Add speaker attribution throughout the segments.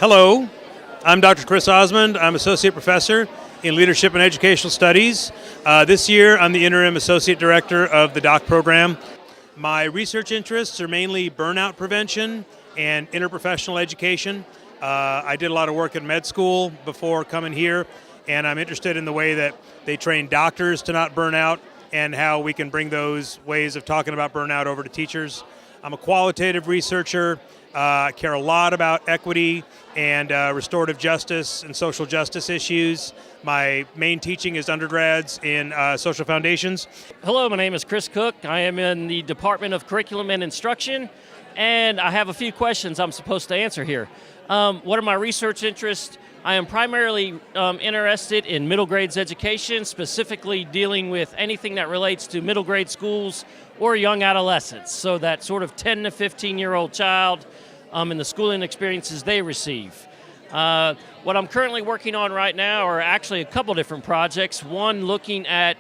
Speaker 1: Hello, I'm Dr. Chris Osmond. I'm Associate Professor in Leadership and Educational Studies. This year, I'm the Interim Associate Director of the DOC program. My research interests are mainly burnout prevention and interprofessional education. I did a lot of work in med school before coming here, and I'm interested in the way that they train doctors to not burn out and how we can bring those ways of talking about burnout over to teachers. I'm a qualitative researcher. I care a lot about equity and restorative justice and social justice issues. My main teaching is undergrads in social foundations.
Speaker 2: Hello, my name is Chris Cook. I am in the Department of Curriculum and Instruction, and I have a few questions I'm supposed to answer here. What are my research interests? I am primarily interested in middle grades education, specifically dealing with anything that relates to middle grade schools or young adolescents, so that sort of 10 to 15-year-old child and the schooling experiences they receive. What I'm currently working on right now are actually a couple different projects. One looking at,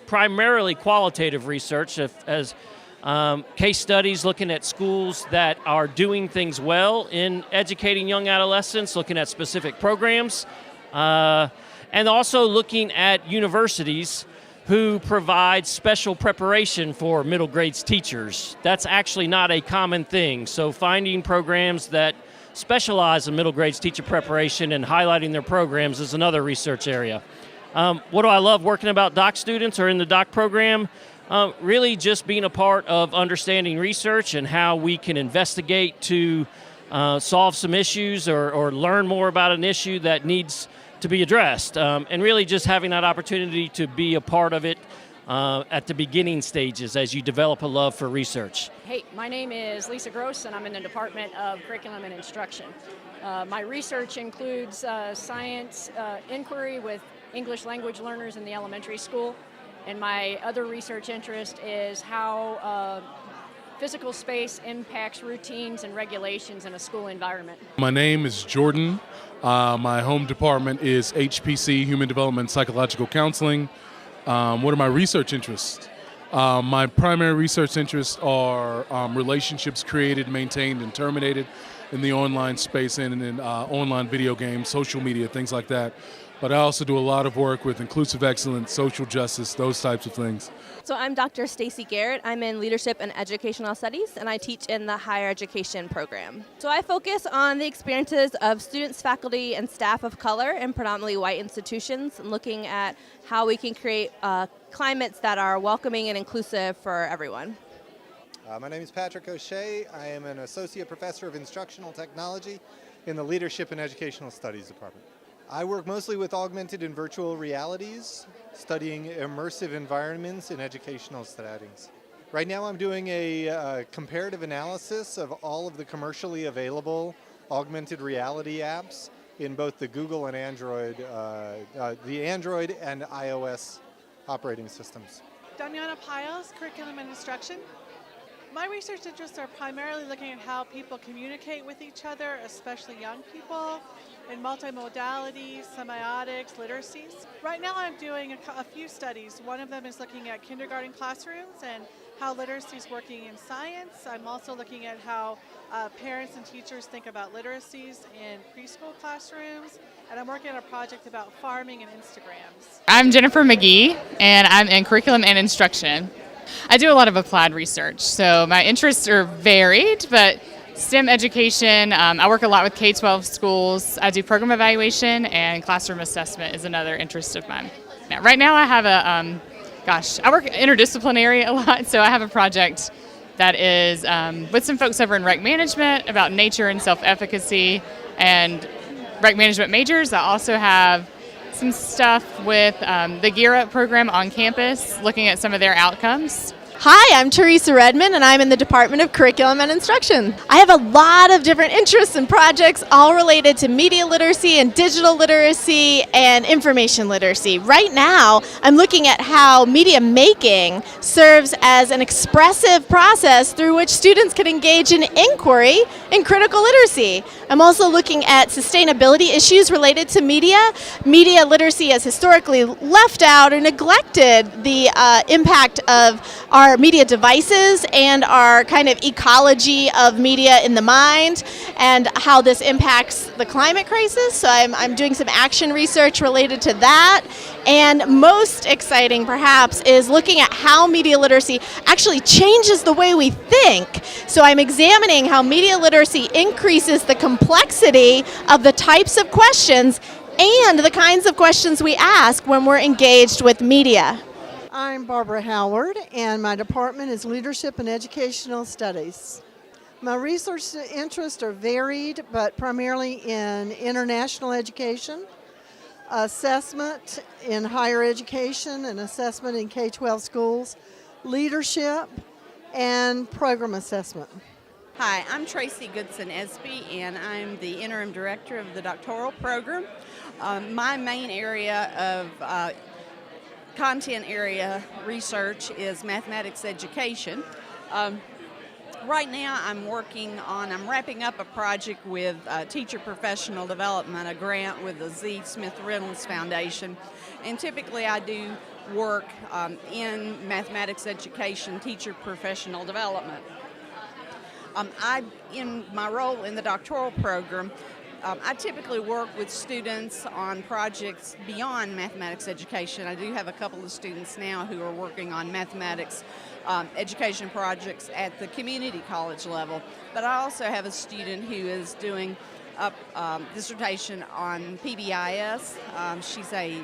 Speaker 2: primarily qualitative research as case studies looking at schools that are doing things well in educating young adolescents, looking at specific programs, and also looking at universities who provide special preparation for middle grades teachers. That's actually not a common thing. So finding programs that specialize in middle grades teacher preparation and highlighting their programs is another research area. What do I love working about DOC students or in the DOC program? Really just being a part of understanding research and how we can investigate to solve some issues or learn more about an issue that needs to be addressed, and really just having that opportunity to be a part of it at the beginning stages as you develop a love for research.
Speaker 3: Hey, my name is Lisa Gross, and I'm in the Department of Curriculum and Instruction. My research includes science inquiry with English language learners in the elementary school, and my other research interest is how physical space impacts routines and regulations in a school environment.
Speaker 4: My name is Jordan. My home department is HPC, Human Development and Psychological Counseling. What are my research interests? My primary research interests are relationships created, maintained, and terminated in the online space and in online video games, social media, things like that. But I also do a lot of work with inclusive excellence, social justice, those types of things.
Speaker 5: So I'm Dr. Stacy Garrett. I'm in Leadership and Educational Studies, and I teach in the higher education program. So I focus on the experiences of students, faculty, and staff of color in predominantly white institutions, and looking at how we can create climates that are welcoming and inclusive for everyone.
Speaker 6: My name is Patrick O'Shea. I am an Associate Professor of Instructional Technology in the Leadership and Educational Studies Department. I work mostly with augmented and virtual realities, studying immersive environments in educational settings. Right now I'm doing a comparative analysis of all of the commercially available augmented reality apps in both the Google and Android, the Android and iOS operating systems.
Speaker 7: Damiana Piles, Curriculum and Instruction. My research interests are primarily looking at how people communicate with each other, especially young people, in multimodalities, semiotics, literacies. Right now I'm doing a few studies. One of them is looking at kindergarten classrooms and how literacy is working in science. I'm also looking at how parents and teachers think about literacies in preschool classrooms. And I'm working on a project about farming and Instagrams.
Speaker 8: I'm Jennifer McGee, and I'm in Curriculum and Instruction. I do a lot of applied research, so my interests are varied, but STEM education, I work a lot with K-12 schools. I do program evaluation, and classroom assessment is another interest of mine. Now, right now I have I work interdisciplinary a lot, so I have a project that is with some folks over in rec management about nature and self-efficacy and rec management majors. I also have some stuff with the Gear Up program on campus, looking at some of their outcomes.
Speaker 9: Hi, I'm Teresa Redmond, and I'm in the Department of Curriculum and Instruction. I have a lot of different interests and projects, all related to media literacy and digital literacy and information literacy. Right now, I'm looking at how media making serves as an expressive process through which students can engage in inquiry and critical literacy. I'm also looking at sustainability issues related to media. Media literacy has historically left out or neglected the impact of our our media devices and our kind of ecology of media in the mind and how this impacts the climate crisis. So I'm doing some action research related to that. And most exciting, perhaps, is looking at how media literacy actually changes the way we think. So I'm examining how media literacy increases the complexity of the types of questions and the kinds of questions we ask when we're engaged with media.
Speaker 10: I'm Barbara Howard, and my department is Leadership and Educational Studies. My research interests are varied, but primarily in international education, assessment in higher education and assessment in K-12 schools, leadership, and program assessment.
Speaker 11: Hi, I'm Tracy Goodson-Espy, and I'm the interim director of the doctoral program. My main area of content area research is mathematics education. Right now I'm wrapping up a project with teacher professional development, a grant with the Z. Smith Reynolds Foundation. And typically I do work in mathematics education, teacher professional development. In my role in the doctoral program, I typically work with students on projects beyond mathematics education. I do have a couple of students now who are working on mathematics education projects at the community college level. But I also have a student who is doing a dissertation on PBIS. She's a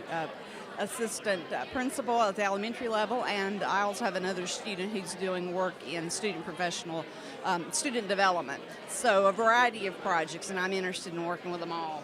Speaker 11: assistant principal at the elementary level, and I also have another student who's doing work in student development. So a variety of projects, and I'm interested in working with them all.